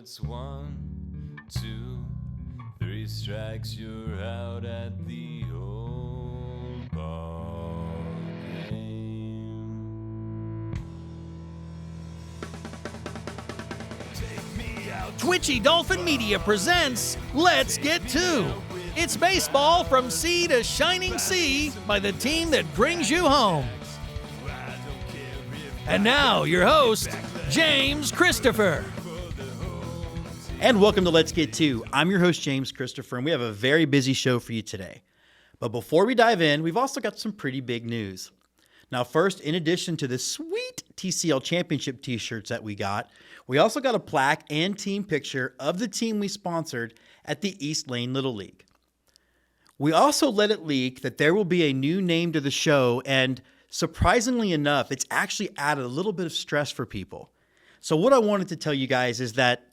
it's 1, 2, 3 strikes, you're out at the old ball game. Take me out. Twitchy Dolphin Media presents Let's Get To. It's baseball from sea to shining sea by the team that brings you home. And now, your host, James Christopher. And welcome to Let's Get To. I'm your host, James Christopher, and we have a very busy show for you today. But before we dive in, we've also got some pretty big news. Now, first, in addition to the sweet TCL Championship t-shirts that we also got a plaque and team picture of the team we sponsored at the East Lane Little League. We also let it leak that there will be a new name to the show, and surprisingly enough, it's actually added a little bit of stress for people. So what I wanted to tell you guys is that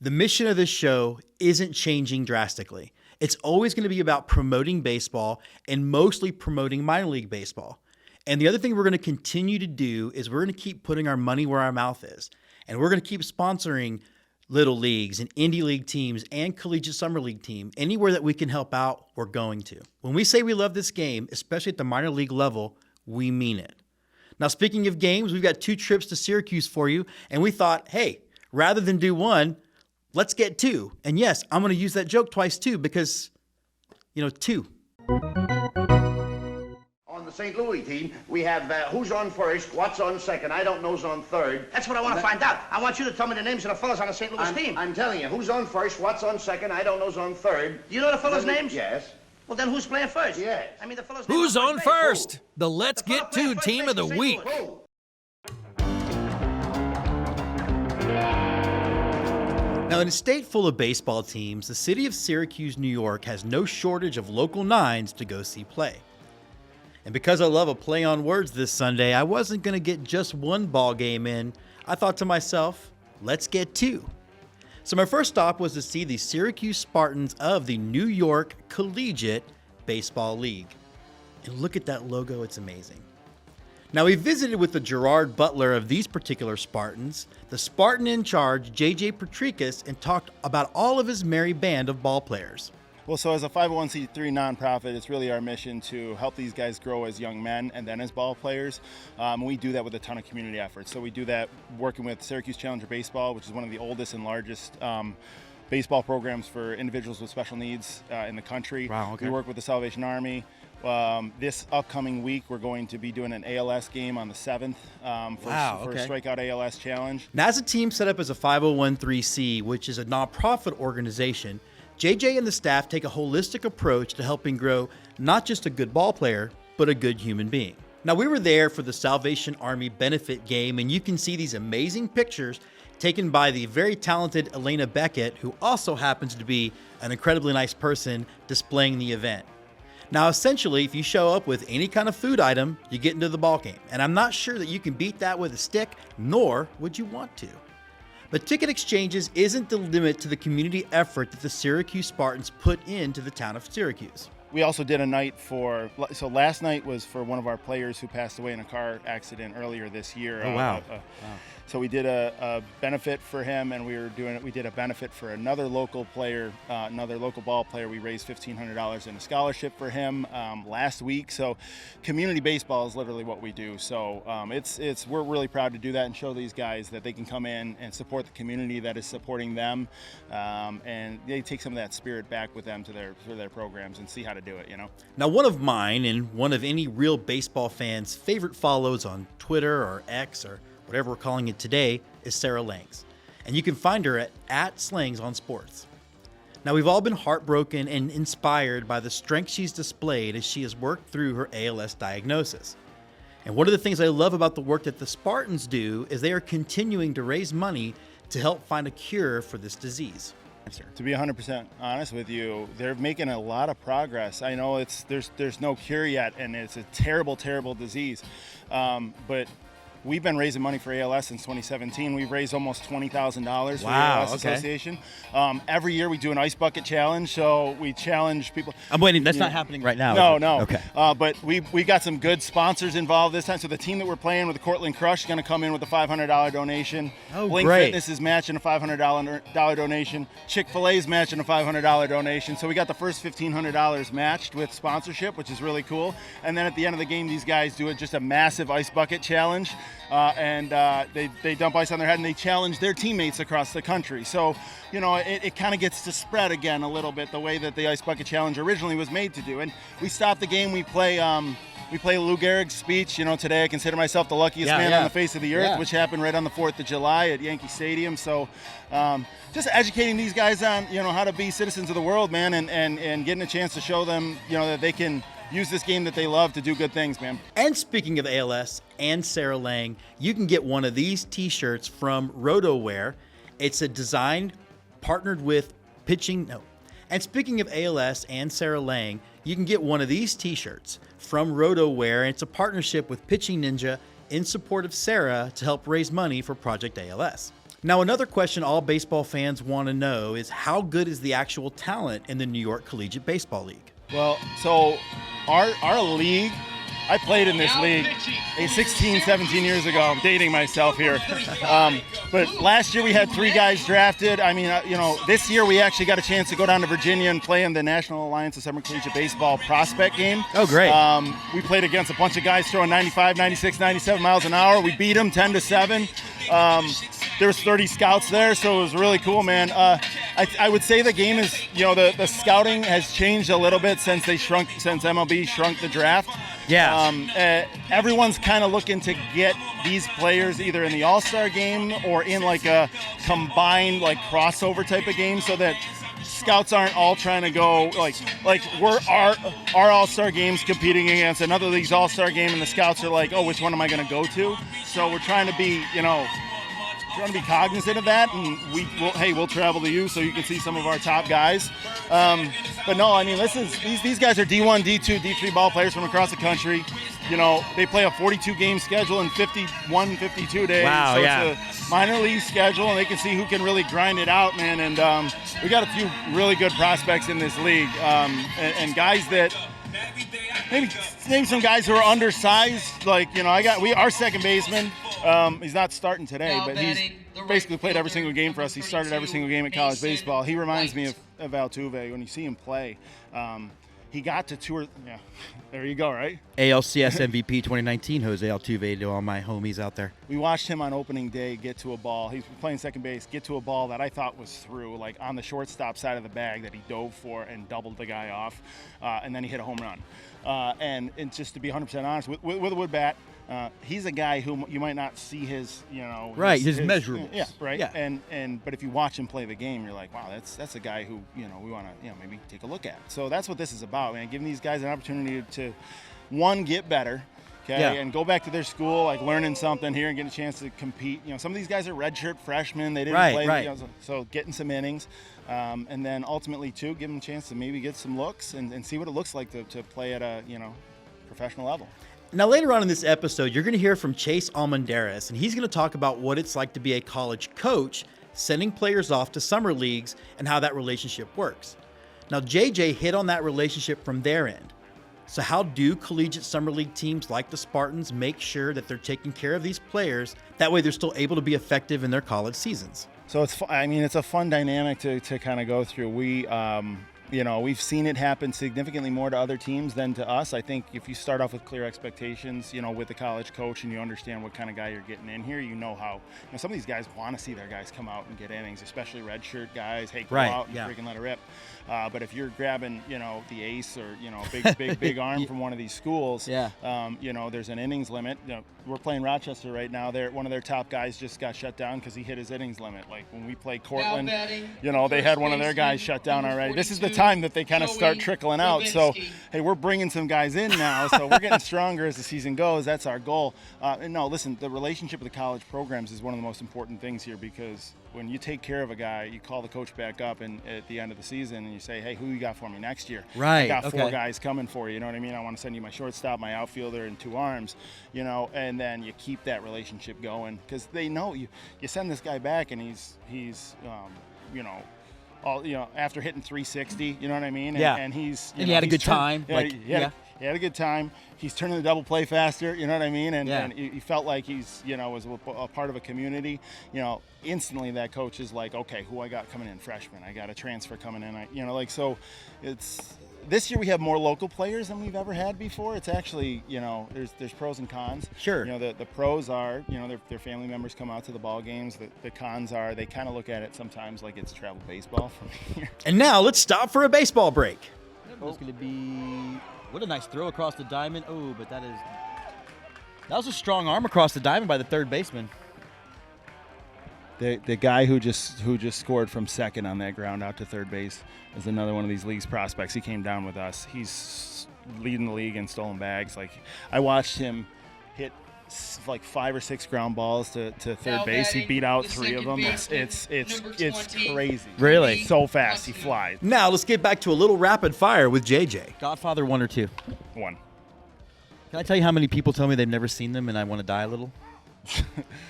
the mission of this show isn't changing drastically. It's always going to be about promoting baseball and mostly promoting minor league baseball. And the other thing we're going to continue to do is we're going to keep putting our money where our mouth is. And we're going to keep sponsoring little leagues and indie league teams and collegiate summer league team. Anywhere that we can help out, we're going to. When we say we love this game, especially at the minor league level, we mean it. Now, speaking of games, we've got 2 trips to Syracuse for you. And we thought, hey, rather than do one, let's get 2. And yes, I'm going to use that joke twice too because, 2. On the St. Louis team, we have who's on first, what's on second, I don't know's on third. That's what I want to find out. I want you to tell me the names of the fellas on the St. Louis team. I'm telling you, who's on first, what's on second, I don't know's on third. You know the fellas' names? Yes. Well, then who's playing first? Yes. I mean, the fellas' Who's on first? The Let's The fella Get playing To first team base of the for St. week. Louis. Who? Now, in a state full of baseball teams, the city of Syracuse, New York has no shortage of local nines to go see play. And because I love a play on words this Sunday, I wasn't going to get just one ball game in. I thought to myself, let's get 2. So my first stop was to see the Syracuse Spartans of the New York Collegiate Baseball League. And look at that logo, it's amazing. Now, we visited with the Gerard Butler of these particular Spartans, the Spartan in charge, Ep26, and talked about all of his merry band of ball players. Well, so as a 501c3 nonprofit, it's really our mission to help these guys grow as young men and then as ball players. We do that with a ton of community efforts. So we do that working with Syracuse Challenger Baseball, which is one of the oldest and largest baseball programs for individuals with special needs in the country. Wow, okay. We work with the Salvation Army. This upcoming week, we're going to be doing an ALS game on the 7th for a Strikeout ALS Challenge. Now, as a team set up as a 501c, which is a nonprofit organization, JJ and the staff take a holistic approach to helping grow not just a good ball player, but a good human being. Now, we were there for the Salvation Army benefit game, and you can see these amazing pictures taken by the very talented Elena Beckett, who also happens to be an incredibly nice person displaying the event. Now, essentially, if you show up with any kind of food item, you get into the ball game. And I'm not sure that you can beat that with a stick, nor would you want to. But ticket exchanges isn't the limit to the community effort that the Syracuse Spartans put into the town of Syracuse. We also did a night so last night was for one of our players who passed away in a car accident earlier this year. Oh, wow. So we did a benefit for him, and we did a benefit for another local player, another local ball player. We raised $1,500 in a scholarship for him last week. So community baseball is literally what we do. So we're really proud to do that and show these guys that they can come in and support the community that is supporting them, and they take some of that spirit back with them to their programs and see how to do it. Now, one of mine and one of any real baseball fan's favorite follows on Twitter or X or whatever we're calling it today is Sarah Langs. And you can find her at Slangs on Sports. Now, we've all been heartbroken and inspired by the strength she's displayed as she has worked through her ALS diagnosis. And one of the things I love about the work that the Spartans do is they are continuing to raise money to help find a cure for this disease. To be 100% honest with you, they're making a lot of progress. I know there's no cure yet, and it's a terrible, terrible disease. But we've been raising money for ALS since 2017. We've raised almost $20,000 for Wow, the ALS okay. Association. Every year we do an ice bucket challenge, so we challenge people. I'm waiting. That's not happening right now. No, is it? no. Okay. But we got some good sponsors involved this time. So the team that we're playing with, the Cortland Crush, is going to come in with a $500 donation. Oh, Blink great. Fitness is matching a $500 donation. Chick-fil-A is matching a $500 donation. So we got the first $1,500 matched with sponsorship, which is really cool. And then at the end of the game, these guys do just a massive ice bucket challenge. They dump ice on their head and they challenge their teammates across the country. So, you know, it kind of gets to spread again a little bit the way that the ice bucket challenge originally was made to do. And we stop the game, we play Lou Gehrig's speech. You know, today I consider myself the luckiest man on the face of the earth, which happened right on the 4th of July at Yankee Stadium. So just educating these guys on, you know, how to be citizens of the world, man, and getting a chance to show them, you know, that they can use this game that they love to do good things, man. And speaking of ALS and Sarah Lang, you can get one of these T-shirts from RotoWear. It's a design partnered with pitching. No. And speaking of ALS and Sarah Lang, you can get one of these T-shirts from RotoWear. And it's a partnership with Pitching Ninja in support of Sarah to help raise money for Project ALS. Now, another question all baseball fans want to know is how good is the actual talent in the New York Collegiate Baseball League? Well, so our league, I played in this league 16, 17 years ago. I'm dating myself here. But last year we had 3 guys drafted. I mean, you know, this year we actually got a chance to go down to Virginia and play in the National Alliance of Summer Collegiate Baseball prospect game. Oh, great. We played against a bunch of guys throwing 95, 96, 97 miles an hour. We beat them 10-7. There was 30 scouts there, so it was really cool, man. I would say the game is, you know, the scouting has changed a little bit since MLB shrunk the draft. Yeah. Everyone's kind of looking to get these players either in the All-Star game or in like a combined like crossover type of game, so that scouts aren't all trying to go like we're our All-Star games competing against another league's All-Star game, and the scouts are like, oh, which one am I going to go to? So we're trying to be, you know, cognizant of that, and we'll travel to you so you can see some of our top guys. But no, I mean, these guys are D1, D2, D3 ball players from across the country. You know, they play a 42-game schedule in 51, 52 days. Wow, so yeah. It's a minor league schedule, and they can see who can really grind it out, man. And we got a few really good prospects in this league, and guys that maybe name some guys who are undersized. Like, you know, our second baseman. He's not starting today, but he's basically played every single game for us. He started every single game at college baseball. He reminds me of Altuve when you see him play. He got to tour. Yeah, there you go, right? ALCS MVP 2019, Jose Altuve, to all my homies out there. We watched him on opening day get to a ball. He's playing second base, get to a ball that I thought was through, like on the shortstop side of the bag that he dove for and doubled the guy off, and then he hit a home run. And just to be 100% honest, with a wood bat, he's a guy who you might not see his, you know, his measurables. Yeah, right. Yeah. But if you watch him play the game, you're like, wow, that's a guy who, you know, we want to, you know, maybe take a look at. So that's what this is about, man. Giving these guys an opportunity to, one, get better, okay, and go back to their school, like learning something here and getting a chance to compete. You know, some of these guys are redshirt freshmen; they didn't play, right. You know, so getting some innings, and then ultimately too, give them a chance to maybe get some looks and see what it looks like to play at a, you know, professional level. Now, later on in this episode, you're going to hear from Chase Almendarez, and he's going to talk about what it's like to be a college coach, sending players off to summer leagues, and how that relationship works. Now, JJ hit on that relationship from their end. So how do collegiate summer league teams like the Spartans make sure that they're taking care of these players? That way they're still able to be effective in their college seasons. So it's a fun dynamic to kind of go through. We've seen it happen significantly more to other teams than to us. I think if you start off with clear expectations, you know, with the college coach, and you understand what kind of guy you're getting in here, you know how, you know, some of these guys want to see their guys come out and get innings, especially redshirt guys. Hey, go out and freaking let it rip. But if you're grabbing, you know, the ace or, you know, big arm from one of these schools, you know, there's an innings limit. You know, we're playing Rochester right now. One of their top guys just got shut down because he hit his innings limit. Like when we play Cortland, you know, they had one of their guys shut down already. This is the time time that they kind of start trickling out. So, hey, we're bringing some guys in now, so we're getting stronger as the season goes. That's our goal. And no, listen, the relationship with the college programs is one of the most important things here, because when you take care of a guy, you call the coach back up and at the end of the season and you say, hey, who you got for me next year? Right. I got 4 guys coming for you. You know what I mean? I want to send you my shortstop, my outfielder, and 2 arms, you know, and then you keep that relationship going, because they know you send this guy back and he's you know, all, you know, after hitting 360, you know what I mean? And he's, and he had a good time. He had a good time. He's turning the double play faster, you know what I mean? And he felt like he's, you know, was a part of a community. You know, instantly that coach is like, okay, who I got coming in? Freshman. I got a transfer coming in. You know, like, so it's, this year we have more local players than we've ever had before. It's actually, you know, there's pros and cons. Sure. You know, the pros are, you know, their family members come out to the ball games. The cons are they kind of look at it sometimes like it's travel baseball from here. And now let's stop for a baseball break. It's going to be, what a nice throw across the diamond. Oh, but that was a strong arm across the diamond by the third baseman. The guy who just scored from second on that ground out to third base is another one of these league's prospects. He came down with us. He's leading the league in stolen bags. Like, I watched him hit like 5 or 6 ground balls to third base. He beat out 3 of them. It's crazy. Really? So fast. He flies. Now let's get back to a little rapid fire with JJ. Godfather 1 or 2. 1. Can I tell you how many people tell me they've never seen them and I want to die a little?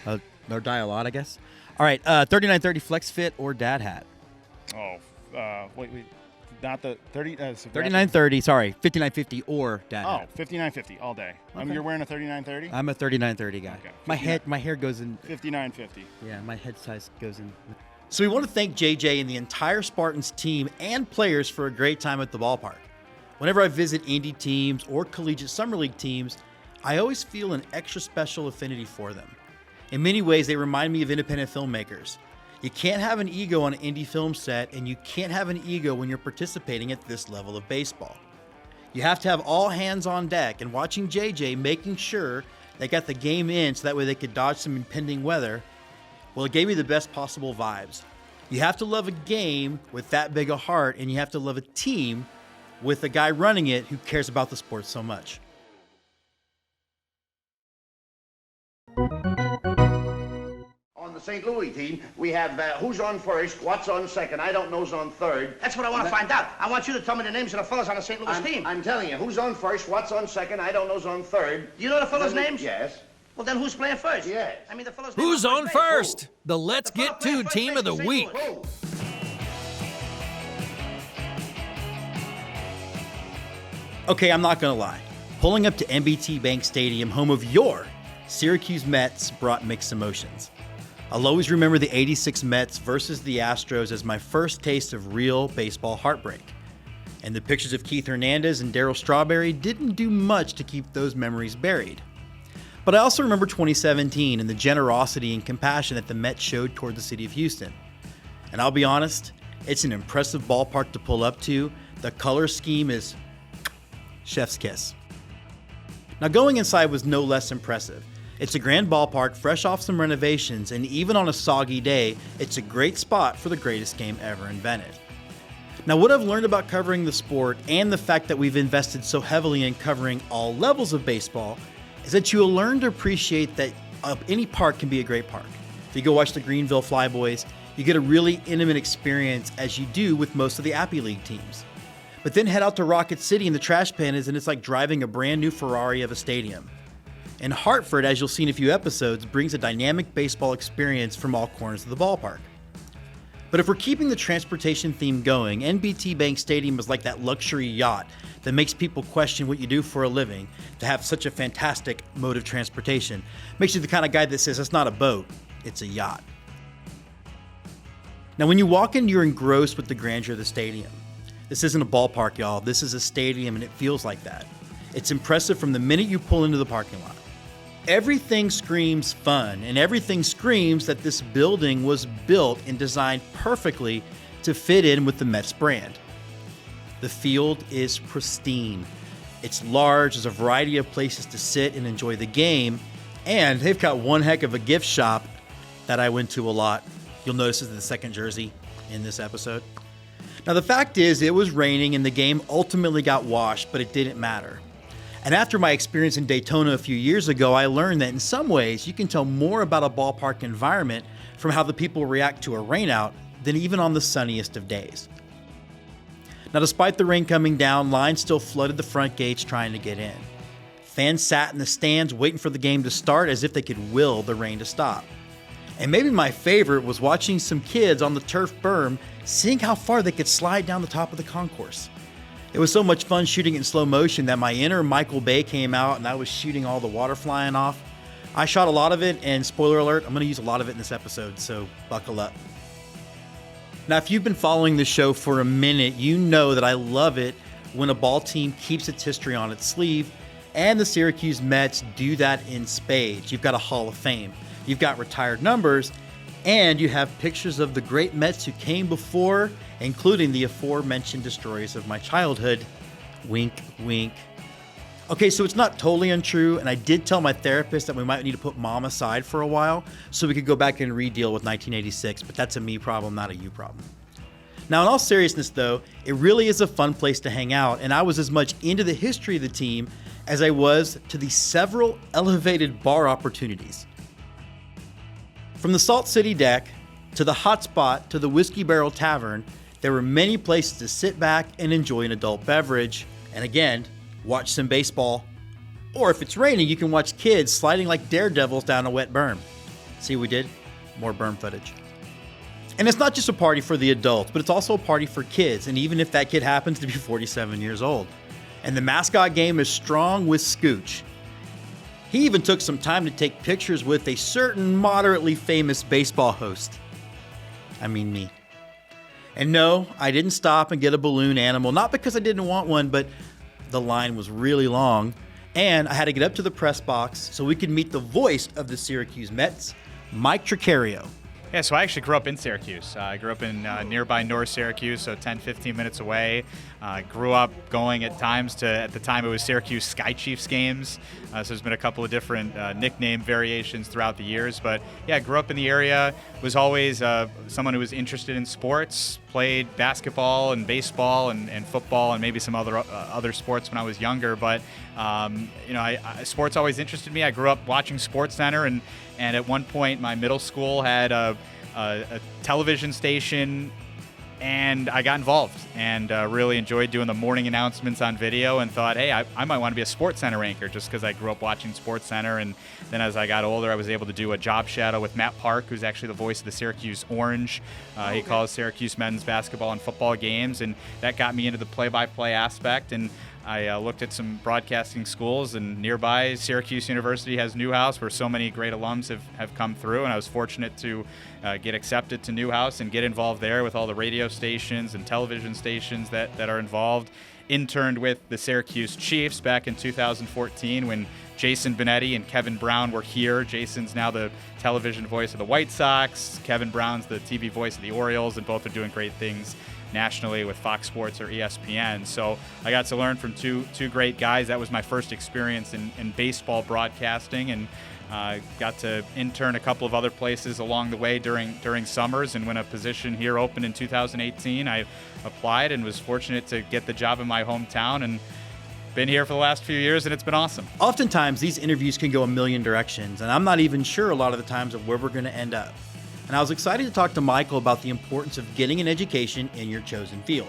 Or die a lot, I guess. All right, 3930 flex fit or dad hat? Oh, wait. Not the 30. 3930, sorry, 5950 or dad hat. 5950 all day. Okay. You're wearing a 3930? I'm a 3930 guy. Okay. My hair goes in. 5950. Yeah, my head size goes in. So we want to thank JJ and the entire Spartans team and players for a great time at the ballpark. Whenever I visit indie teams or collegiate summer league teams, I always feel an extra special affinity for them. In many ways, they remind me of independent filmmakers. You can't have an ego on an indie film set, and you can't have an ego when you're participating at this level of baseball. You have to have all hands on deck, and watching JJ making sure they got the game in so that way they could dodge some impending weather, well, it gave me the best possible vibes. You have to love a game with that big a heart, and you have to love a team with a guy running it who cares about the sport so much. On the St. Louis team, we have who's on first, what's on second, I don't know's on third. That's what I want to find out. I want you to tell me the names of the fellas on the St. Louis team. I'm telling you, who's on first, what's on second, I don't know's on third. You know the fellas' names? Yes. Well, then who's playing first? Yes. I mean, the fellas' Who's names on base. first? The Let's The fella Get playing To first team base of the for St. week. Louis. Okay, I'm not going to lie. Pulling up to NBT Bank Stadium, home of your Syracuse Mets, brought mixed emotions. I'll always remember the '86 Mets versus the Astros as my first taste of real baseball heartbreak. And the pictures of Keith Hernandez and Darryl Strawberry didn't do much to keep those memories buried. But I also remember 2017 and the generosity and compassion that the Mets showed toward the city of Houston. And I'll be honest, it's an impressive ballpark to pull up to. The color scheme is chef's kiss. Now, going inside was no less impressive. It's a grand ballpark, fresh off some renovations, and even on a soggy day, it's a great spot for the greatest game ever invented. Now, what I've learned about covering the sport and the fact that we've invested so heavily in covering all levels of baseball is that you'll learn to appreciate that any park can be a great park. If you go watch the Greenville Flyboys, you get a really intimate experience as you do with most of the Appy League teams. But then head out to Rocket City and the Trash Pandas, and it's like driving a brand new Ferrari of a stadium. And Hartford, as you'll see in a few episodes, brings a dynamic baseball experience from all corners of the ballpark. But if we're keeping the transportation theme going, NBT Bank Stadium is like that luxury yacht that makes people question what you do for a living. To have such a fantastic mode of transportation makes you the kind of guy that says it's not a boat, it's a yacht. Now, when you walk in, you're engrossed with the grandeur of the stadium. This isn't a ballpark, y'all. This is a stadium, and it feels like that. It's impressive from the minute you pull into the parking lot. Everything screams fun, and everything screams that this building was built and designed perfectly to fit in with the Mets brand. The field is pristine. It's large, there's a variety of places to sit and enjoy the game, and they've got one heck of a gift shop that I went to a lot. You'll notice it's the second jersey in this episode. Now, the fact is, it was raining and the game ultimately got washed, but it didn't matter. And after my experience in Daytona a few years ago, I learned that in some ways, you can tell more about a ballpark environment from how the people react to a rainout than even on the sunniest of days. Now, despite the rain coming down, lines still flooded the front gates trying to get in. Fans sat in the stands waiting for the game to start as if they could will the rain to stop. And maybe my favorite was watching some kids on the turf berm seeing how far they could slide down the top of the concourse. It was so much fun shooting it in slow motion that my inner Michael Bay came out and I was shooting all the water flying off. I shot a lot of it, and spoiler alert, I'm going to use a lot of it in this episode, so buckle up. Now, if you've been following the show for a minute, you know that I love it when a ball team keeps its history on its sleeve, and the Syracuse Mets do that in spades. You've got a Hall of Fame, you've got retired numbers, and you have pictures of the great Mets who came before, including the aforementioned destroyers of my childhood. Wink, wink. Okay, so it's not totally untrue, and I did tell my therapist that we might need to put mom aside for a while so we could go back and re-deal with 1986, but that's a me problem, not a you problem. Now, in all seriousness, though, it really is a fun place to hang out, and I was as much into the history of the team as I was to the several elevated bar opportunities. From the Salt City deck, to the Hot Spot, to the Whiskey Barrel Tavern, there were many places to sit back and enjoy an adult beverage, and again, watch some baseball. Or if it's raining, you can watch kids sliding like daredevils down a wet berm. See what we did? More berm footage. And it's not just a party for the adults, but it's also a party for kids, and even if that kid happens to be 47 years old. And the mascot game is strong with Scooch. He even took some time to take pictures with a certain moderately famous baseball host. I mean me. And no, I didn't stop and get a balloon animal, not because I didn't want one, but the line was really long, and I had to get up to the press box so we could meet the voice of the Syracuse Mets, Mike Tricarico. Yeah, so I actually grew up in Syracuse. I grew up in nearby North Syracuse, so 10, 15 minutes away. Grew up going at times to, at the time it was Syracuse Sky Chiefs games. So there's been a couple of different nickname variations throughout the years. But yeah, grew up in the area, was always someone who was interested in sports, played basketball and baseball and football and maybe some other sports when I was younger. But, sports always interested me. I grew up watching SportsCenter, and at one point my middle school had a television station, and I got involved and really enjoyed doing the morning announcements on video, and thought, hey, I might want to be a SportsCenter anchor just because I grew up watching SportsCenter. And then as I got older, I was able to do a job shadow with Matt Park, who's actually the voice of the Syracuse Orange. He calls Syracuse men's basketball and football games, and that got me into the play-by-play aspect. And I looked at some broadcasting schools, and nearby Syracuse University has Newhouse, where so many great alums have come through, and I was fortunate to get accepted to Newhouse and get involved there with all the radio stations and television stations that are involved. Interned with the Syracuse Chiefs back in 2014 when Jason Benetti and Kevin Brown were here. Jason's now the television voice of the White Sox. Kevin Brown's the TV voice of the Orioles, and both are doing great things nationally with Fox Sports or ESPN. So I got to learn from two great guys. That was my first experience in baseball broadcasting, and got to intern a couple of other places along the way during summers. And when a position here opened in 2018, I applied and was fortunate to get the job in my hometown, and been here for the last few years, and it's been awesome. Oftentimes, these interviews can go a million directions, and I'm not even sure a lot of the times of where we're going to end up. And I was excited to talk to Michael about the importance of getting an education in your chosen field.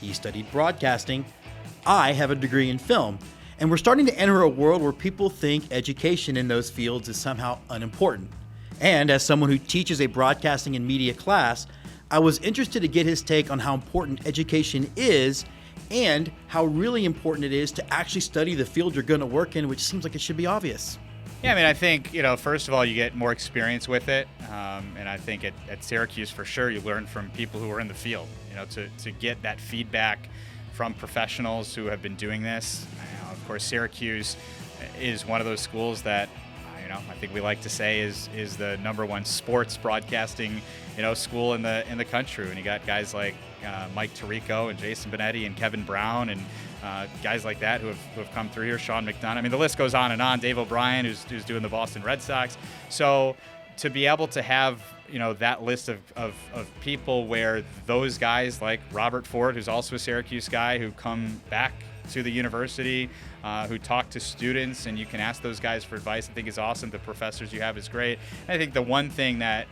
He studied broadcasting. I have a degree in film. And we're starting to enter a world where people think education in those fields is somehow unimportant. And as someone who teaches a broadcasting and media class, I was interested to get his take on how important education is and how really important it is to actually study the field you're going to work in, which seems like it should be obvious. Yeah, I mean, I think, first of all, you get more experience with it. And I think at Syracuse, for sure, you learn from people who are in the field, to get that feedback from professionals who have been doing this. Of course, Syracuse is one of those schools that, I think we like to say is the number one sports broadcasting, school in the country. And you got guys like Mike Tirico and Jason Benetti and Kevin Brown and guys like that who have come through here. Sean McDonough. I mean, the list goes on and on. Dave O'Brien, who's doing the Boston Red Sox. So to be able to have, that list of people where those guys like Robert Ford, who's also a Syracuse guy, who come back to the university, who talk to students, and you can ask those guys for advice, I think is awesome. The professors you have is great. And I think the one thing that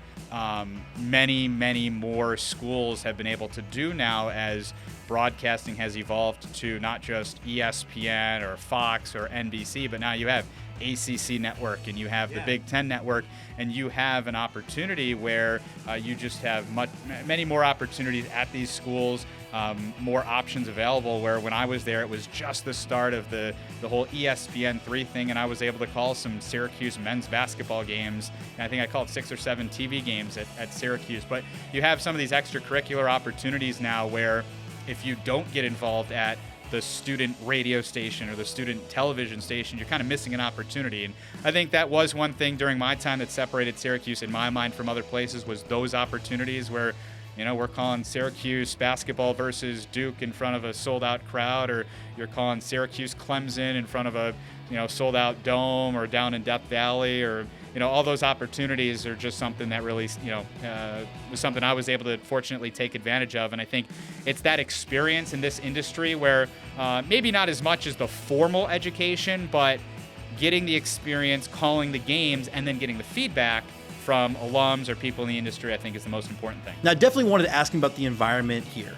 many, many more schools have been able to do now as broadcasting has evolved to not just ESPN or Fox or NBC, but now you have ACC network and you have the Big Ten network, and you have an opportunity where you just have many more opportunities at these schools, more options available, where when I was there it was just the start of the whole ESPN3 thing, and I was able to call some Syracuse men's basketball games, and I think I called 6 or 7 TV games at Syracuse. But you have some of these extracurricular opportunities now where if you don't get involved at the student radio station or the student television station, you're kind of missing an opportunity. And I think that was one thing during my time that separated Syracuse in my mind from other places, was those opportunities where, we're calling Syracuse basketball versus Duke in front of a sold-out crowd, or you're calling Syracuse Clemson in front of a, sold-out dome, or down in Death Valley, or, all those opportunities are just something that really, was something I was able to fortunately take advantage of. And I think it's that experience in this industry where maybe not as much as the formal education, but getting the experience, calling the games, and then getting the feedback from alums or people in the industry, I think is the most important thing. Now, I definitely wanted to ask him about the environment here.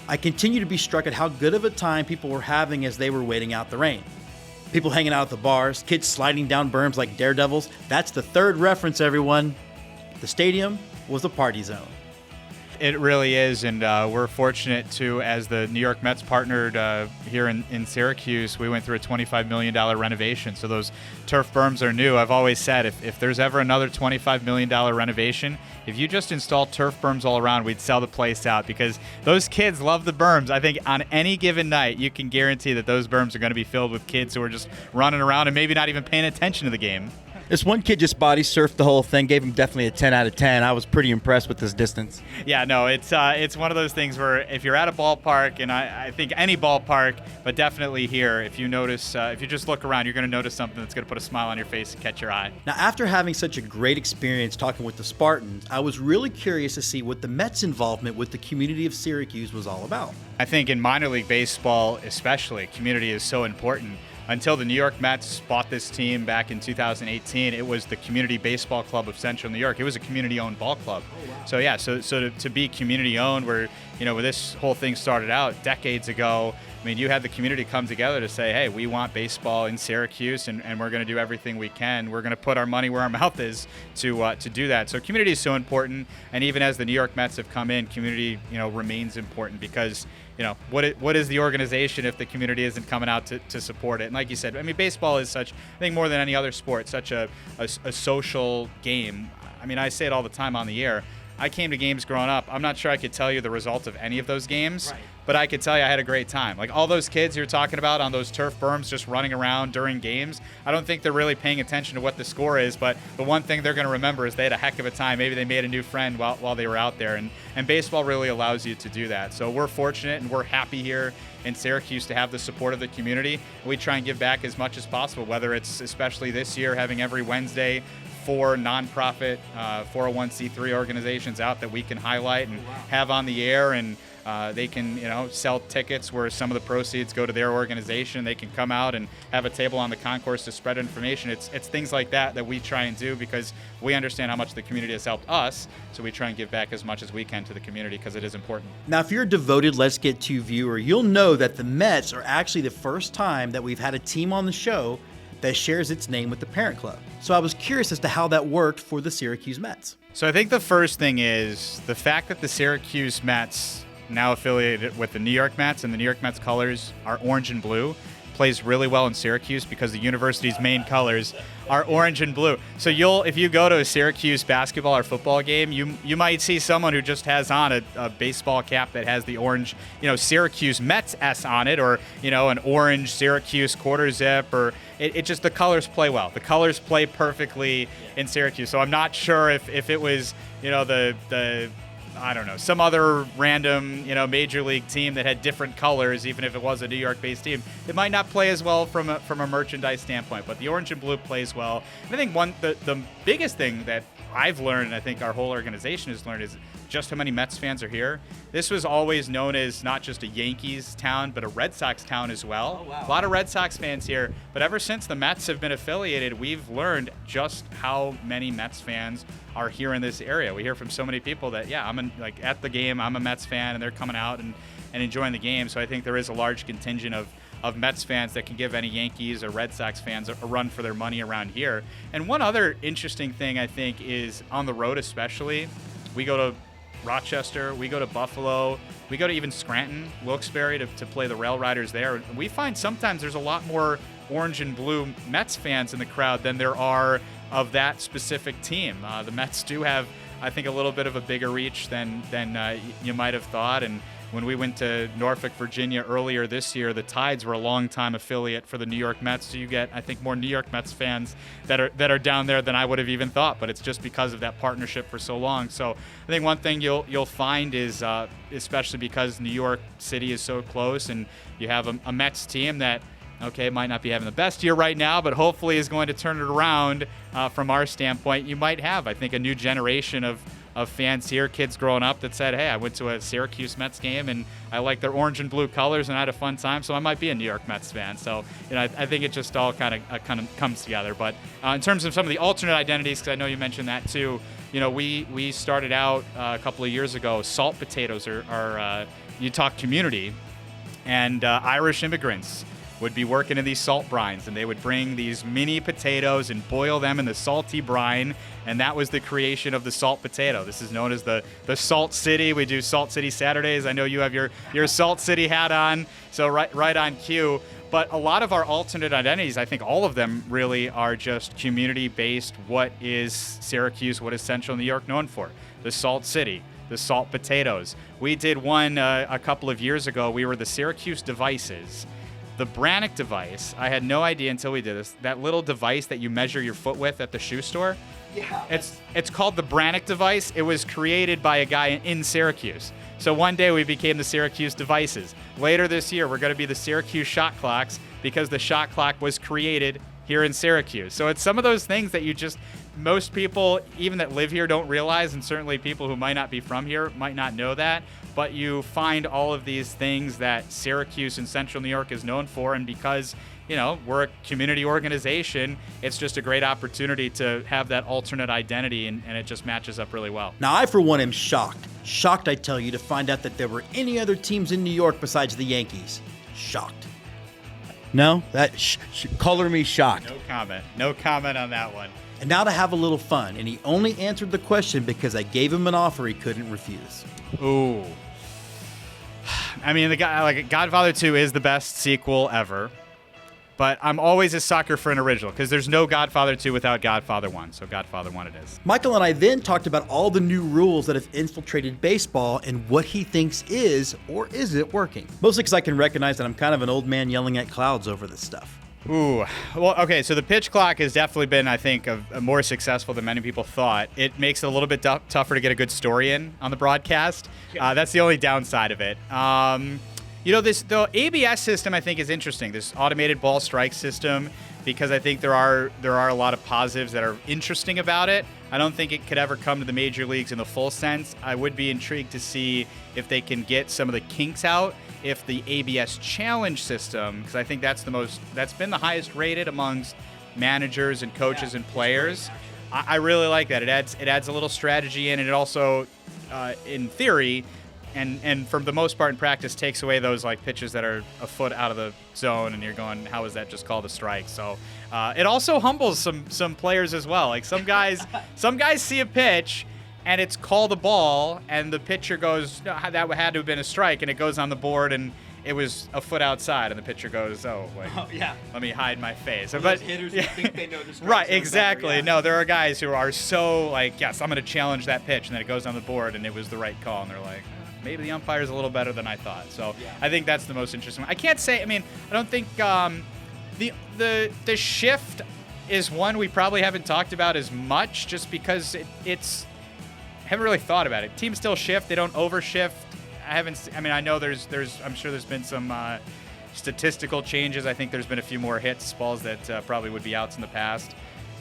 I continue to be struck at how good of a time people were having as they were waiting out the rain. People hanging out at the bars, kids sliding down berms like daredevils. That's the third reference, everyone. The stadium was a party zone. It really is, and we're fortunate to, as the New York Mets partnered here in Syracuse, we went through a $25 million renovation. So those turf berms are new. I've always said if there's ever another $25 million renovation, if you just install turf berms all around, we'd sell the place out, because those kids love the berms. I think on any given night, you can guarantee that those berms are going to be filled with kids who are just running around and maybe not even paying attention to the game. This one kid just body surfed the whole thing, gave him definitely a 10 out of 10. I was pretty impressed with this distance. Yeah, no, it's one of those things where if you're at a ballpark, and I think any ballpark, but definitely here, if you notice, if you just look around, you're going to notice something that's going to put a smile on your face and catch your eye. Now, after having such a great experience talking with the Spartans, I was really curious to see what the Mets' involvement with the community of Syracuse was all about. I think in minor league baseball especially, community is so important. Until the New York Mets bought this team back in 2018, it was the Community Baseball Club of Central New York. It was a community-owned ball club. So yeah, so to be community-owned, where where this whole thing started out decades ago, I mean, you had the community come together to say, hey, we want baseball in Syracuse, and we're going to do everything we can. We're going to put our money where our mouth is to do that. So community is so important, and even as the New York Mets have come in, community remains important, because what is the organization if the community isn't coming out to support it? And like you said, I mean, baseball is such, I think more than any other sport, such a social game. I mean, I say it all the time on the air. I came to games growing up. I'm not sure I could tell you the results of any of those games, but I could tell you I had a great time. Like all those kids you're talking about on those turf berms just running around during games, I don't think they're really paying attention to what the score is, but the one thing they're going to remember is they had a heck of a time. Maybe they made a new friend while they were out there, and baseball really allows you to do that. So we're fortunate and we're happy here in Syracuse to have the support of the community. We try and give back as much as possible, whether it's, especially this year, having every Wednesday 4 nonprofit 401c3 organizations out that we can highlight and have on the air, and they can sell tickets where some of the proceeds go to their organization. They can come out and have a table on the concourse to spread information. It's things like that we try and do, because we understand how much the community has helped us, so we try and give back as much as we can to the community, because it is important. Now, if you're a devoted Let's Get To viewer, you'll know that the Mets are actually the first time that we've had a team on the show that shares its name with the parent club. So I was curious as to how that worked for the Syracuse Mets. So I think the first thing is the fact that the Syracuse Mets, now affiliated with the New York Mets, and the New York Mets colors are orange and blue, plays really well in Syracuse, because the university's main colors are orange and blue. So if you go to a Syracuse basketball or football game, you might see someone who just has on a baseball cap that has the orange, Syracuse Mets S on it, or an orange Syracuse quarter zip, or it just, the colors play well. The colors play perfectly in Syracuse. So I'm not sure if it was the I don't know, some other random, major league team that had different colors, even if it was a New York-based team, it might not play as well from a merchandise standpoint. But the orange and blue plays well. And I think the biggest thing that I've learned, and I think our whole organization has learned, is just how many Mets fans are here. This was always known as not just a Yankees town, but a Red Sox town as well. Oh, wow. A lot of Red Sox fans here. But ever since the Mets have been affiliated, we've learned just how many Mets fans are here in this area. We hear from so many people that, at the game, I'm a Mets fan, and they're coming out and enjoying the game. So I think there is a large contingent of Mets fans that can give any Yankees or Red Sox fans a run for their money around here. And one other interesting thing, I think, is on the road especially. We go to Rochester, we go to Buffalo, we go to even Scranton, Wilkes-Barre to play the Rail Riders there. We find sometimes there's a lot more orange and blue Mets fans in the crowd than there are of that specific team. The Mets do have, I think, a little bit of a bigger reach than you might have thought. And when we went to Norfolk, Virginia earlier this year, the Tides were a longtime affiliate for the New York Mets. So you get, I think, more New York Mets fans that are down there than I would have even thought. But it's just because of that partnership for so long. So I think one thing you'll find is, especially because New York City is so close, and you have a Mets team that, might not be having the best year right now, but hopefully is going to turn it around from our standpoint. You might have, I think, a new generation of fans here, kids growing up that said, hey, I went to a Syracuse Mets game and I like their orange and blue colors and I had a fun time, so I might be a New York Mets fan. So, I think it just all kind of comes together. But in terms of some of the alternate identities, because I know you mentioned that too, we started out a couple of years ago. Salt potatoes are Utah community, and Irish immigrants would be working in these salt brines, and they would bring these mini potatoes and boil them in the salty brine, and that was the creation of the salt potato. This is known as the Salt City. We do Salt City Saturdays. I know you have your Salt City hat on, so right on cue. But a lot of our alternate identities, I think all of them really are just community-based. What is Syracuse, what is Central New York known for? The Salt City, the salt potatoes. We did one a couple of years ago. We were the Syracuse Devices. The Brannick device, I had no idea until we did this. That little device that you measure your foot with at the shoe store. Yeah. It's called the Brannick device. It was created by a guy in Syracuse. So one day we became the Syracuse Devices. Later this year, we're going to be the Syracuse Shot Clocks because the shot clock was created here in Syracuse. So it's some of those things that most people, even that live here, don't realize, and certainly people who might not be from here might not know that. But you find all of these things that Syracuse and Central New York is known for, and because, we're a community organization, it's just a great opportunity to have that alternate identity, and it just matches up really well. Now, I, for one, am shocked. Shocked, I tell you, to find out that there were any other teams in New York besides the Yankees. Shocked. No? Color me shocked. No comment on that one. And now to have a little fun, and he only answered the question because I gave him an offer he couldn't refuse. Ooh. I mean, Godfather 2 is the best sequel ever, but I'm always a sucker for an original because there's no Godfather 2 without Godfather 1, so Godfather 1 it is. Michael and I then talked about all the new rules that have infiltrated baseball and what he thinks is or isn't working. Mostly because I can recognize that I'm kind of an old man yelling at clouds over this stuff. Ooh, well, okay, so the pitch clock has definitely been, I think, more successful than many people thought. It makes it a little bit tougher to get a good story in on the broadcast. That's the only downside of it. The ABS system, I think, is interesting, this automated ball strike system, because I think there are a lot of positives that are interesting about it. I don't think it could ever come to the major leagues in the full sense. I would be intrigued to see if they can get some of the kinks out. If the ABS challenge system, because I think that's been the highest rated amongst managers and coaches and players. I really like that. It adds a little strategy in, and it also, in theory, and for the most part in practice, takes away those pitches that are a foot out of the zone, and you're going, how is that just called a strike? So it also humbles some players as well. Some guys see a pitch, and it's called a ball, and the pitcher goes, no, that had to have been a strike, and it goes on the board, and it was a foot outside, and the pitcher goes, let me hide my face. But those hitters who think they know the strike. Right, exactly. Yeah. No, there are guys who are so yes, I'm going to challenge that pitch, and then it goes on the board, and it was the right call, and they're like, maybe the umpire's a little better than I thought. So yeah. I think that's the most interesting one. I can't say, I don't think the shift is one we probably haven't talked about as much, just because it's haven't really thought about it. Teams still shift. They don't overshift. I know I'm sure there's been some statistical changes. I think there's been a few more hits, balls that probably would be outs in the past.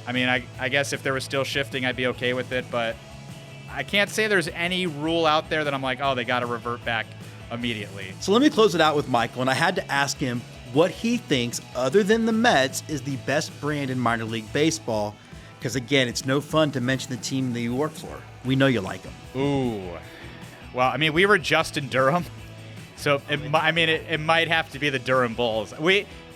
I mean, I guess if there was still shifting, I'd be okay with it, but I can't say there's any rule out there that I'm like, oh, they got to revert back immediately. So let me close it out with Michael, and I had to ask him what he thinks, other than the Mets, is the best brand in minor league baseball. Because again, it's no fun to mention the team that you work for. We know you like them. Ooh. Well, I mean, we were just in Durham, so it might have to be the Durham Bulls.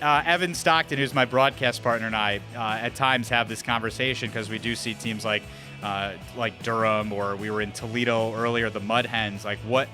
Evan Stockton, who's my broadcast partner, and I at times have this conversation because we do see teams like Durham, or we were in Toledo earlier, the Mud Hens. Like, what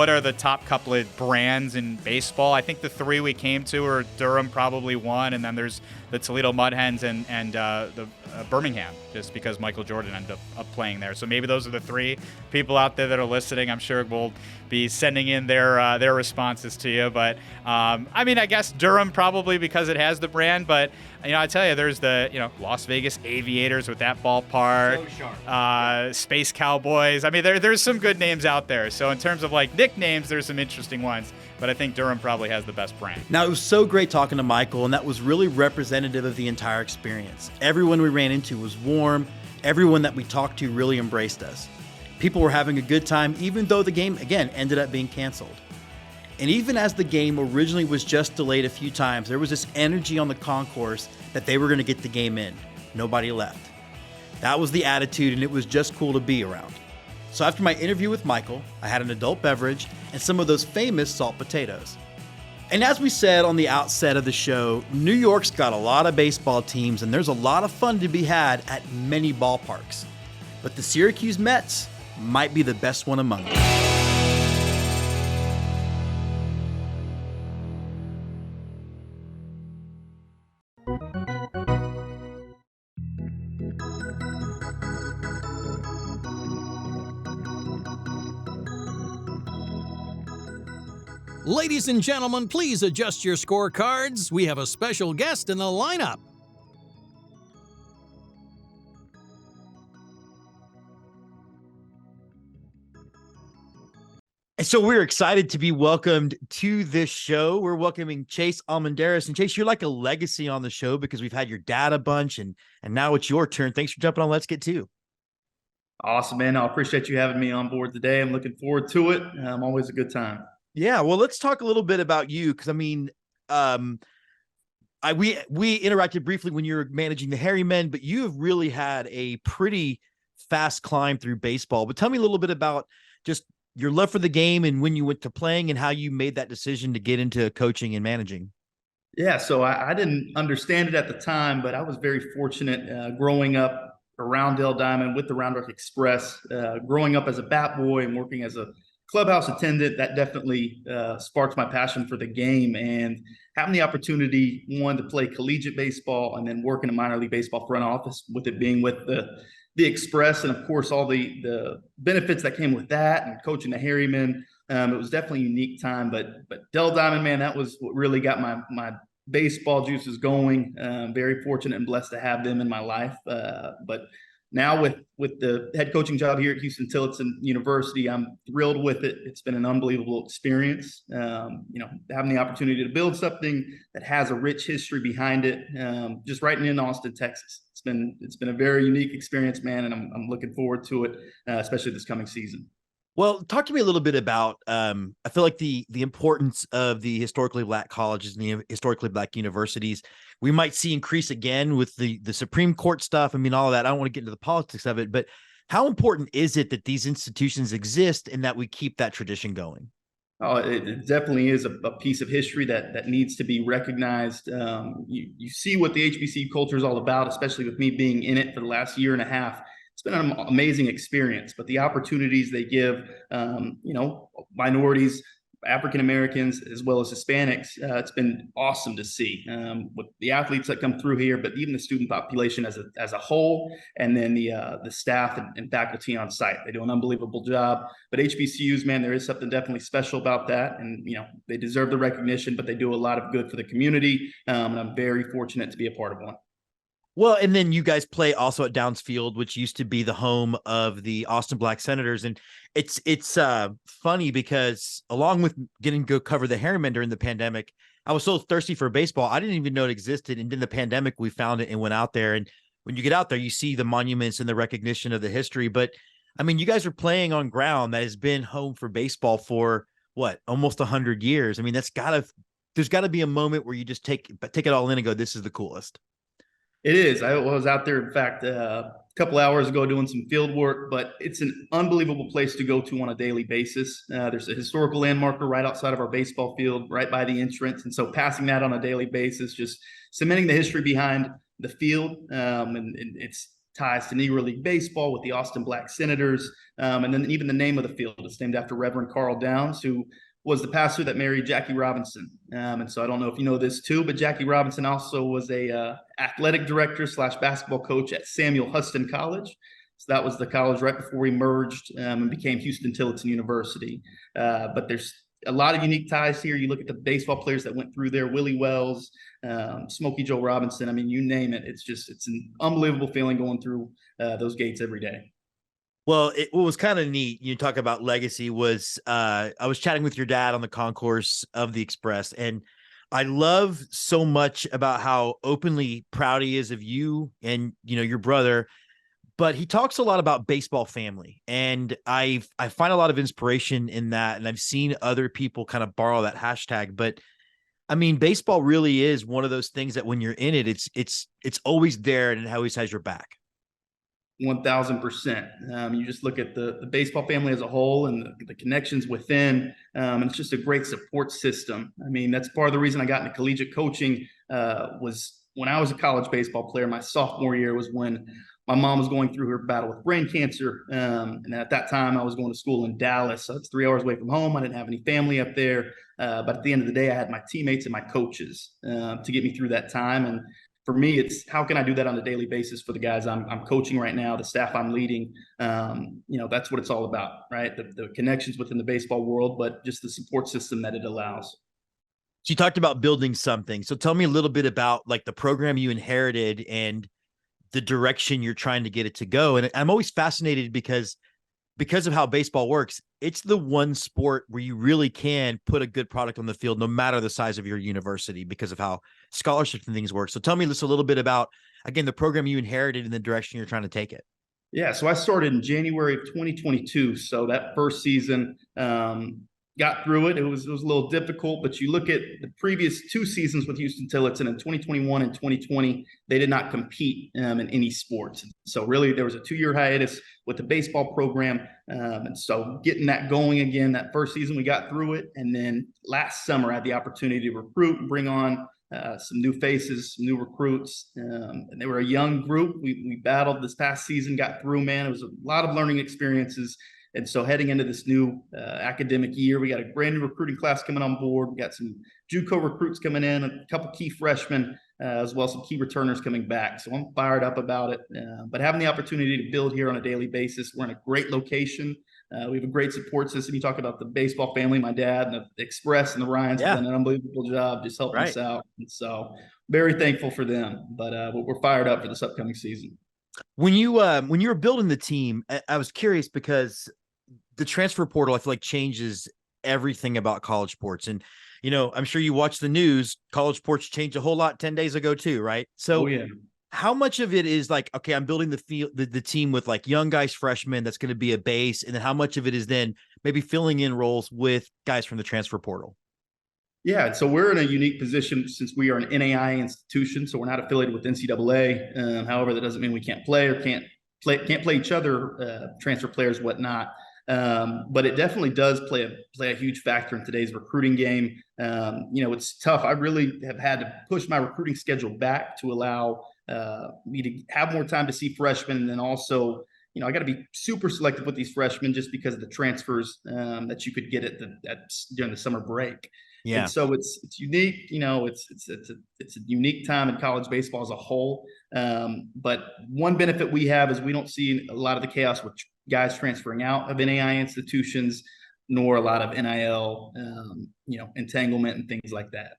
are the top couple of brands in baseball? I think the three we came to are Durham, probably one, and then there's the Toledo Mud Hens and the Birmingham, just because Michael Jordan ended up playing there. So maybe those are the three. People out there that are listening, I'm sure, will be sending in their responses to you. But I guess Durham probably because it has the brand. But I tell you, there's the Las Vegas Aviators with that ballpark, So sharp. Space Cowboys. I mean, there's some good names out there. So in terms of like nicknames, there's some interesting ones. But I think Durham probably has the best brand. Now, it was so great talking to Michael, and that was really representative of the entire experience. Everyone we ran into was warm. Everyone that we talked to really embraced us. People were having a good time, even though the game, again, ended up being canceled. And even as the game originally was just delayed a few times, there was this energy on the concourse that they were going to get the game in. Nobody left. That was the attitude, and it was just cool to be around. So after my interview with Michael, I had an adult beverage and some of those famous salt potatoes. And as we said on the outset of the show, New York's got a lot of baseball teams, and there's a lot of fun to be had at many ballparks. But the Syracuse Mets might be the best one among them. Ladies and gentlemen, please adjust your scorecards. We have a special guest in the lineup. And so we're excited to be welcomed to this show. We're welcoming Chase Almendarez. And Chase, you're like a legacy on the show because we've had your dad a bunch, and now it's your turn. Thanks for jumping on Let's Get To. Awesome, man. I appreciate you having me on board today. I'm looking forward to it. Always a good time. Yeah, well, let's talk a little bit about you, because we interacted briefly when you were managing the Hairy Men, but you have really had a pretty fast climb through baseball. But tell me a little bit about just your love for the game and when you went to playing and how you made that decision to get into coaching and managing. Yeah, so I didn't understand it at the time, but I was very fortunate growing up around Dell Diamond with the Round Rock Express, growing up as a bat boy and working as a clubhouse attendant. That definitely sparked my passion for the game, and having the opportunity, one, to play collegiate baseball and then work in a minor league baseball front office, with it being with the Express, and of course all the benefits that came with that, and coaching the Hairy Men. It was definitely a unique time, but Dell Diamond, man, that was what really got my baseball juices going. Very fortunate and blessed to have them in my life. But now with the head coaching job here at Huston-Tillotson University, I'm thrilled with it. It's been an unbelievable experience. Having the opportunity to build something that has a rich history behind it, just right in Austin, Texas. It's been a very unique experience, man, and I'm looking forward to it, especially this coming season. Well, talk to me a little bit about, I feel like the importance of the historically Black colleges and the historically Black universities. We might see increase again with the Supreme Court stuff. I mean, all of that. I don't want to get into the politics of it, but how important is it that these institutions exist and that we keep that tradition going? Oh, it definitely is a piece of history that needs to be recognized. You see what the HBCU culture is all about, especially with me being in it for the last year and a half. It's been an amazing experience, but the opportunities they give, minorities, African Americans, as well as Hispanics, it's been awesome to see with the athletes that come through here, but even the student population as a whole, and then the staff and faculty on site. They do an unbelievable job. But HBCUs, man, there is something definitely special about that, and they deserve the recognition, but they do a lot of good for the community, and I'm very fortunate to be a part of one. Well, and then you guys play also at Downs Field, which used to be the home of the Austin Black Senators. And it's funny because along with getting to go cover the Harriman during the pandemic, I was so thirsty for baseball. I didn't even know it existed. And in the pandemic, we found it and went out there. And when you get out there, you see the monuments and the recognition of the history. But I mean, you guys are playing on ground that has been home for baseball for what, almost 100 years. I mean, there's got to be a moment where you just take it all in and go, this is the coolest. It is. I was out there, in fact, a couple hours ago doing some field work, but it's an unbelievable place to go to on a daily basis. There's a historical landmarker right outside of our baseball field, right by the entrance. And so passing that on a daily basis, just cementing the history behind the field and its ties to Negro League Baseball with the Austin Black Senators. And then even the name of the field is named after Reverend Carl Downs, who was the pastor that married Jackie Robinson. And so I don't know if you know this too, but Jackie Robinson also was a athletic director / basketball coach at Samuel Huston College. So that was the college right before we merged and became Huston-Tillotson University. But there's a lot of unique ties here. You look at the baseball players that went through there, Willie Wells, Smokey Joe Robinson. I mean, you name it. It's an unbelievable feeling going through those gates every day. Well, what was kind of neat, you talk about legacy, was I was chatting with your dad on the concourse of the Express, and I love so much about how openly proud he is of you and, your brother, but he talks a lot about baseball family, and I find a lot of inspiration in that, and I've seen other people kind of borrow that hashtag, but I mean, baseball really is one of those things that when you're in it, it's always there and it always has your back. 1000%. You just look at the baseball family as a whole and the connections within, and it's just a great support system. I mean, that's part of the reason I got into collegiate coaching was when I was a college baseball player. My sophomore year was when my mom was going through her battle with brain cancer. And at that time, I was going to school in Dallas. So it's 3 hours away from home. I didn't have any family up there. But at the end of the day, I had my teammates and my coaches to get me through that time. And for me, it's how can I do that on a daily basis for the guys I'm coaching right now, the staff I'm leading. That's what it's all about, right? The connections within the baseball world, but just the support system that it allows. So you talked about building something. So tell me a little bit about like the program you inherited and the direction you're trying to get it to go. And I'm always fascinated because of how baseball works. It's the one sport where you really can put a good product on the field, no matter the size of your university, because of how scholarships and things work. So tell me just a little bit about, again, the program you inherited and the direction you're trying to take it. Yeah. So I started in January of 2022. So that first season, got through it. It was a little difficult, but you look at the previous 2 seasons with Huston-Tillotson in 2021 and 2020, they did not compete in any sports. So really there was a 2-year hiatus with the baseball program. And so getting that going again, that first season, we got through it. And then last summer I had the opportunity to recruit and bring on some new faces, some new recruits. And they were a young group. We battled this past season, got through, man. It was a lot of learning experiences. And so heading into this new academic year, we got a brand new recruiting class coming on board. We got some JUCO recruits coming in, a couple key freshmen, as well as some key returners coming back. So I'm fired up about it. But having the opportunity to build here on a daily basis, we're in a great location. We have a great support system. You talk about the baseball family, my dad and the Express and the Ryans have done an unbelievable job just helping us out. And so very thankful for them. But we're fired up for this upcoming season. When you were building the team, I was curious because the transfer portal, I feel like, changes everything about college sports. And, I'm sure you watch the news, college sports changed a whole lot 10 days ago too, right? So how much of it is like, okay, I'm building the team with like young guys, freshmen, that's going to be a base. And then how much of it is then maybe filling in roles with guys from the transfer portal? Yeah, so we're in a unique position since we are an NAI institution, so we're not affiliated with NCAA. However, that doesn't mean we can't play or can't play each other, transfer players, whatnot. But it definitely does play a huge factor in today's recruiting game. It's tough. I really have had to push my recruiting schedule back to allow me to have more time to see freshmen, and then also, I got to be super selective with these freshmen just because of the transfers that you could get during the summer break. Yeah. And so it's unique, it's a unique time in college baseball as a whole. But one benefit we have is we don't see a lot of the chaos with guys transferring out of NAI institutions, nor a lot of NIL, entanglement and things like that.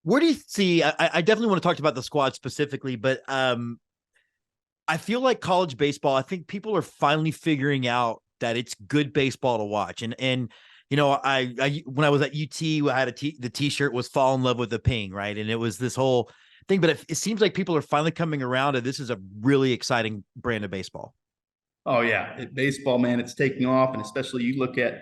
Where do you see? I definitely want to talk about the squad specifically, but I feel like college baseball, I think people are finally figuring out that it's good baseball to watch. And you know, I when I was at UT, I had the T-shirt was "Fall in Love with the Ping," right? And it was this whole thing. But it seems like people are finally coming around, and this is a really exciting brand of baseball. Oh yeah, baseball, man, it's taking off, and especially you look at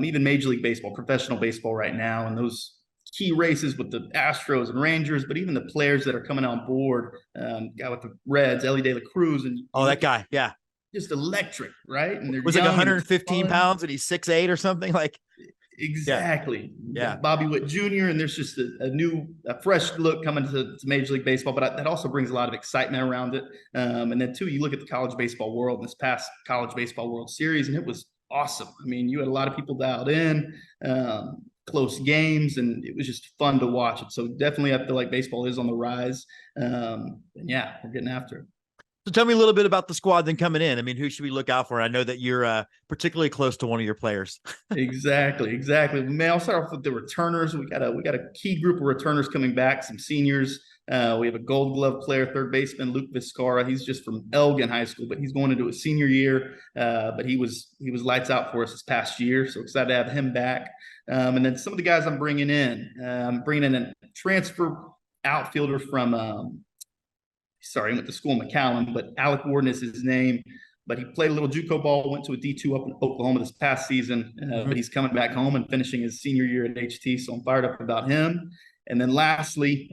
even Major League Baseball, professional baseball right now, and those key races with the Astros and Rangers, but even the players that are coming on board, guy with the Reds, Ellie De La Cruz, and Oh, that guy, yeah, just electric, right? And they're was like young 115 pounds, and he's 6'8" or something. Like, exactly. Yeah. Bobby Witt Jr. And there's just a fresh look coming to Major League Baseball, but that also brings a lot of excitement around it. And then too, you look at the college baseball world, this past college baseball World Series, and it was awesome. I mean, you had a lot of people dialed in, close games, and it was just fun to watch it. So definitely, I feel like baseball is on the rise. And yeah, we're getting after it. So tell me a little bit about the squad then coming in. I mean, who should we look out for? I know that you're particularly close to one of your players. Exactly. Man, I'll start off with the returners. We got a key group of returners coming back, some seniors. We have a Gold Glove player, third baseman Luke Viscara. He's just from Elgin High School, but he's going into his senior year. But he was lights out for us this past year, so excited to have him back. And then some of the guys I'm bringing in a transfer outfielder from. Sorry, he went to school in McAllen, but Alec Warden is his name. But he played a little JUCO ball, went to a D2 up in Oklahoma this past season. But he's coming back home and finishing his senior year at HT, so I'm fired up about him. And then lastly,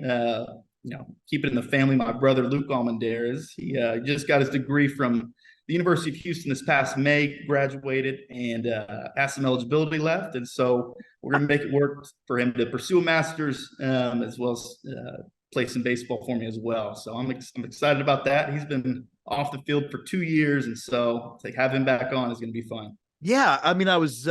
keep it in the family, my brother Luke Almendarez. He just got his degree from the University of Houston this past May, graduated, and has some eligibility left. And so we're going to make it work for him to pursue a master's as well as play some baseball for me as well. So I'm excited about that. He's been off the field for 2 years, and so have him back on is going to be fun. Yeah, I mean, I was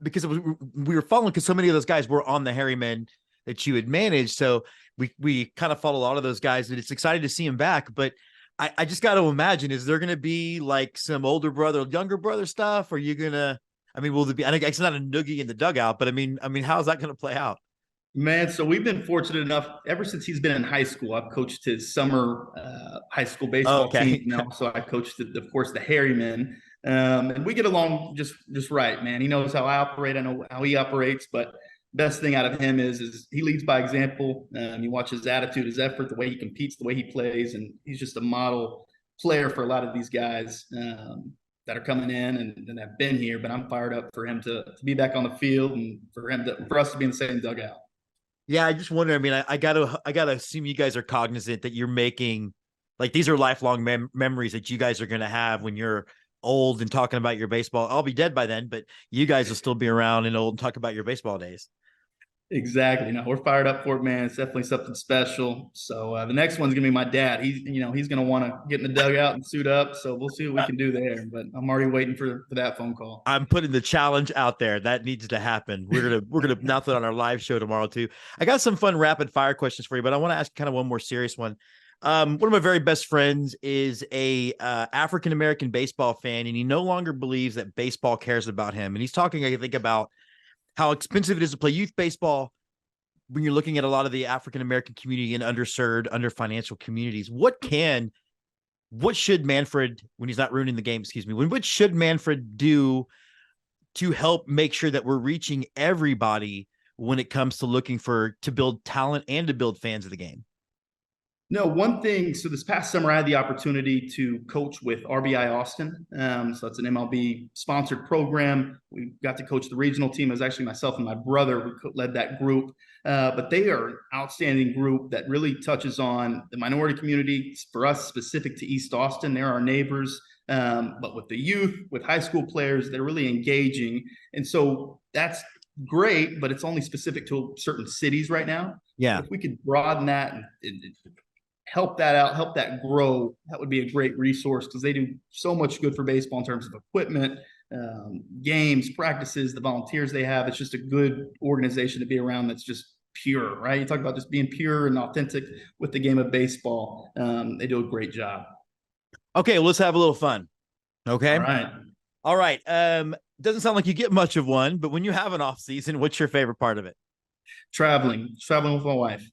because we were following because so many of those guys were on the Harrymen that you had managed, so we kind of followed a lot of those guys, and it's exciting to see him back. But I just got to imagine, is there going to be like some older brother, younger brother stuff? Or are you gonna? I mean, will there be? I think it's not a noogie in the dugout, but I mean, how's that going to play out? Man, so we've been fortunate enough ever since he's been in high school. I've coached his summer high school baseball team. So I coached, of course, the Harrymen. And we get along just right, man. He knows how I operate. I know how he operates. But best thing out of him is he leads by example. You watch his attitude, his effort, the way he competes, the way he plays. And he's just a model player for a lot of these guys that are coming in and have been here. But I'm fired up for him to be back on the field and for us to be in the same dugout. Yeah, I just wonder. I mean, I gotta assume you guys are cognizant that you're making, like, these are lifelong memories that you guys are going to have when you're old and talking about your baseball. I'll be dead by then, but you guys will still be around and old and talk about your baseball days. Exactly. No, we're fired up for it, man. It's definitely something special. So the next one's gonna be my dad. He's gonna want to get in the dugout and suit up. So we'll see what we can do there. But I'm already waiting for that phone call. I'm putting the challenge out there. That needs to happen. We're gonna announce it on our live show tomorrow too. I got some fun rapid fire questions for you, but I want to ask kind of one more serious one. One of my very best friends is a African American baseball fan, and he no longer believes that baseball cares about him. And he's talking, I think, about how expensive it is to play youth baseball when you're looking at a lot of the African American community and underserved, under financial communities. What should Manfred, when he's not ruining the game, what should Manfred do to help make sure that we're reaching everybody when it comes to looking to build talent and to build fans of the game? No, one thing. So this past summer, I had the opportunity to coach with RBI Austin. So it's an MLB sponsored program. We got to coach the regional team. It was actually myself and my brother who led that group. But they are an outstanding group that really touches on the minority community. For us, specific to East Austin, they're our neighbors. But with the youth, with high school players, they're really engaging. And so that's great, but it's only specific to certain cities right now. Yeah. If we could broaden that and help that out, help that grow, that would be a great resource, because they do so much good for baseball in terms of equipment, games, practices, the volunteers they have. It's just a good organization to be around that's just pure, right? You talk about just being pure and authentic with the game of baseball. They do a great job. Okay, well, let's have a little fun. Okay. All right. Doesn't sound like you get much of one, but when you have an off season, what's your favorite part of it? Traveling with my wife.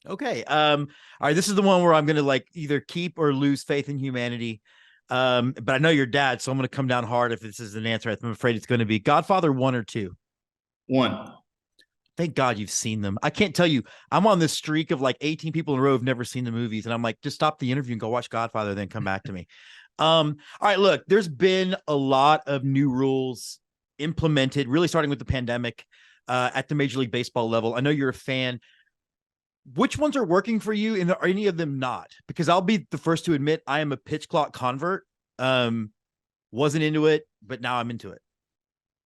Okay. All right. This is the one where I'm going to like either keep or lose faith in humanity. But I know your dad, so I'm going to come down hard if this is an answer. I'm afraid it's going to be Godfather 1 or 2. 1. Thank God you've seen them. I can't tell you. I'm on this streak of like 18 people in a row who've never seen the movies. And I'm like, just stop the interview and go watch Godfather, then come back to me. All right, look, there's been a lot of new rules implemented, really starting with the pandemic at the Major League Baseball level. I know you're a fan. Which ones are working for you, and are any of them not? Because I'll be the first to admit I am a pitch clock convert. Wasn't into it, but now I'm into it.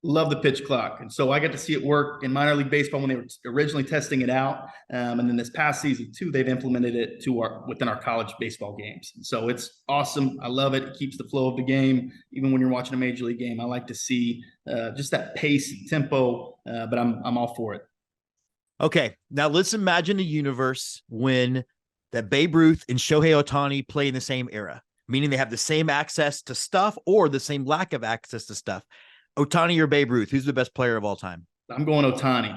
Love the pitch clock. And so I got to see it work in minor league baseball when they were originally testing it out. And then this past season too, they've implemented it within our college baseball games. And so it's awesome. I love it. It keeps the flow of the game. Even when you're watching a major league game, I like to see just that pace and tempo, but I'm all for it. Okay, now let's imagine a universe when that Babe Ruth and Shohei Ohtani play in the same era, meaning they have the same access to stuff or the same lack of access to stuff. Ohtani or Babe Ruth, who's the best player of all time? I'm going Ohtani.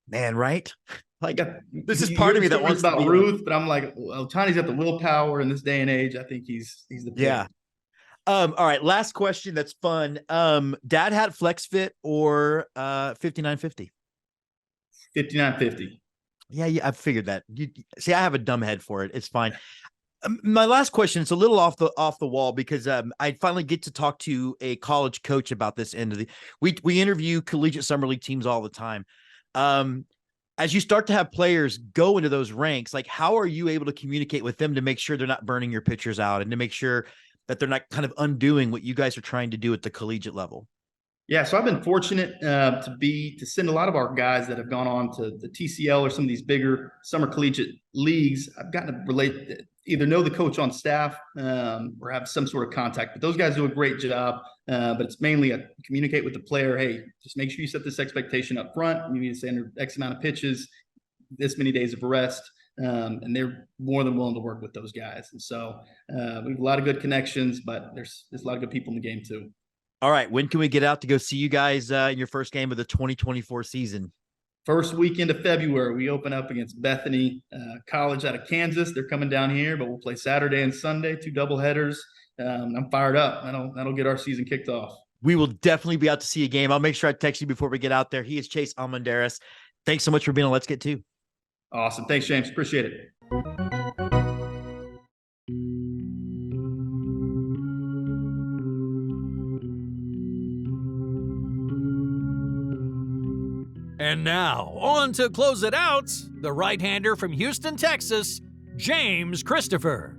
Man, right? Like, this is You part hear of me that wants about to be Ruth, but I'm like, Ohtani's got the willpower in this day and age. I think he's the pick. Yeah. All right, last question that's fun. Dad hat flex fit or 5950? 5950. Yeah, I figured that. You see, I have a dumb head for it. It's fine. My last question, it's a little off the wall because I finally get to talk to a college coach about this end of the. We interview collegiate summer league teams all the time. As you start to have players go into those ranks, like how are you able to communicate with them to make sure they're not burning your pitchers out and to make sure that they're not kind of undoing what you guys are trying to do at the collegiate level? Yeah, so I've been fortunate to send a lot of our guys that have gone on to the TCL or some of these bigger summer collegiate leagues. I've gotten to relate, either know the coach on staff or have some sort of contact. But those guys do a great job. But it's mainly communicate with the player. Hey, just make sure you set this expectation up front. You need to send X amount of pitches, this many days of rest. And they're more than willing to work with those guys. And so we have a lot of good connections, but there's a lot of good people in the game too. All right. When can we get out to go see you guys in your first game of the 2024 season? First weekend of February, we open up against Bethany College out of Kansas. They're coming down here, but we'll play Saturday and Sunday, 2 doubleheaders. I'm fired up. That'll get our season kicked off. We will definitely be out to see a game. I'll make sure I text you before we get out there. He is Chase Almendarez. Thanks so much for being on Let's Get To. Awesome. Thanks, James. Appreciate it. And now, on to close it out, the right-hander from Houston, Texas, James Christopher.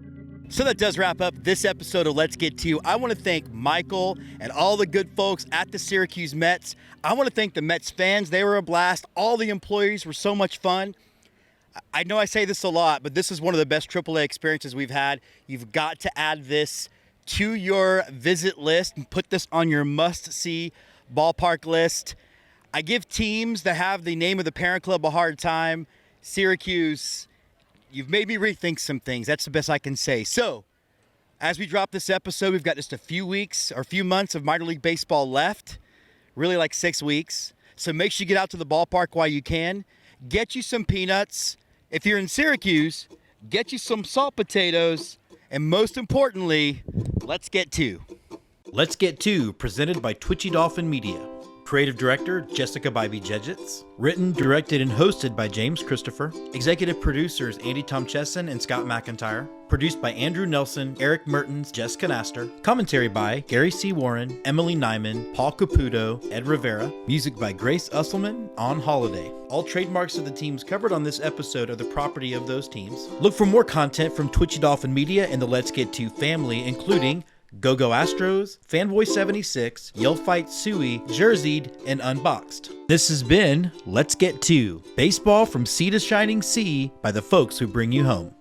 So that does wrap up this episode of Let's Get To. I want to thank Michael and all the good folks at the Syracuse Mets. I want to thank the Mets fans. They were a blast. All the employees were so much fun. I know I say this a lot, but this is one of the best AAA experiences we've had. You've got to add this to your visit list and put this on your must-see ballpark list. I give teams that have the name of the parent club a hard time. Syracuse, you've made me rethink some things. That's the best I can say. So, as we drop this episode, we've got just a few weeks or a few months of minor league baseball left. Really like 6 weeks. So make sure you get out to the ballpark while you can. Get you some peanuts. If you're in Syracuse, get you some salt potatoes. And most importantly, let's get to. Let's Get To, presented by Twitchy Dolphin Media. Creative Director, Jessica Bybee-Jedgetts. Written, directed, and hosted by James Christopher. Executive Producers, Andy Tomcheson and Scott McIntyre. Produced by Andrew Nelson, Eric Mertens, Jessica Naster. Commentary by Gary C. Warren, Emily Nyman, Paul Caputo, Ed Rivera. Music by Grace Usselman, On Holiday. All trademarks of the teams covered on this episode are the property of those teams. Look for more content from Twitchy Dolphin Media and the Let's Get To family, including Go-Go Astros, Fanboy 76, Yell Fight Suey, Jerseyed, and Unboxed. This has been Let's Get To, baseball from sea to shining sea by the folks who bring you home.